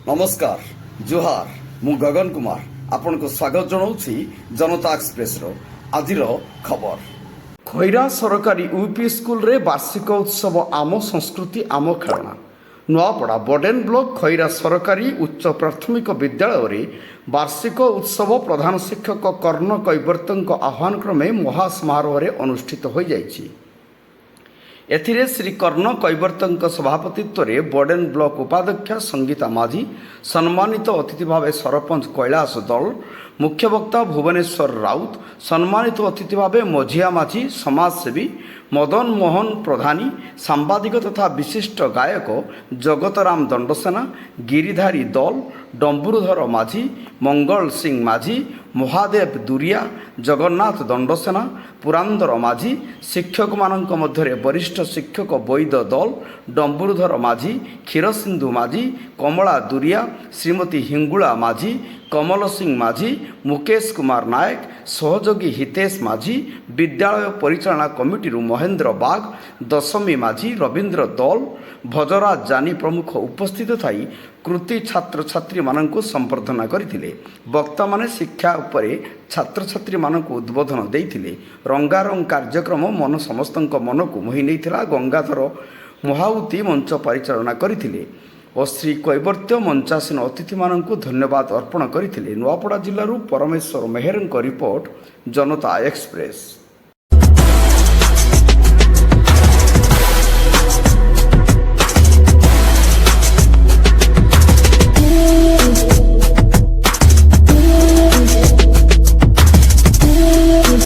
नमस्कार जुहार मु गगन कुमार आपण को स्वागत जनाऊँगी जनता एक्सप्रेस आज खबर। खैरा सरकारी यूपी स्कूल रे वार्षिक उत्सव आम संस्कृति आम खेलना। नुआपड़ा बडेन ब्लॉक खैरा सरकारी उच्च प्राथमिक विद्यालय रे वार्षिक उत्सव प्रधान शिक्षक कर्ण कैवर्तन आह्वान क्रमे महासमारोह रे अनुष्ठित हो जाइछि। एथिरे श्री कर्ण कैवर्तन सभापतित्व रे बडेन ब्लॉक उपाध्यक्षा संगीता माझी, सम्मानित अतिथि भाव सरपंच कैलाश दल, मुख्य वक्ता भुवनेश्वर राउत, सम्मानित अतिथि भाव मझिया माझी, समाजसेवी मदन मोहन प्रधानी, सांबादिक तथा विशिष्ट गायक जगतराम दंडसेना, गिरिधारी दल, डंबुरुधर माझी, मंगल सिंह माझी, महादेव दुरिया, जगन्नाथ दंडसेना, पुरांदर माझी, शिक्षक मानक मध्य वरिष्ठ शिक्षक वैद दल, डंबुरुधर माझी, क्षीरसिंधु माझी, कमला दुरिया, श्रीमती हिंगुला माझी, कमल सिंह माझी, मुकेश कुमार नायक, सहयोगी हितेश माझी, विद्यालय परिचालना कमिटी महेंद्र बाग, दशमी माझी, रवींद्र दल, भजराज जानी प्रमुख उपस्थित थाई कृति छात्र छात्री मानक संबर्धना करथिले। वक्ता माने शिक्षा उपरे छात्र छात्री मानक उद्बोधन देइथिले। रंगारंग कार्यक्रम मन समस्तक मन को मोहि नेइथिला। गंगाधर महाउती मंच परिचालना करथिले और श्री कैवर्त्य मंचासीन अतिथि मानक धन्यवाद अर्पण करथिले। नुआपड़ा जिल्लारू परमेश्वर मेहरଙ୍କ रिपोर्ट जनता एक्सप्रेस।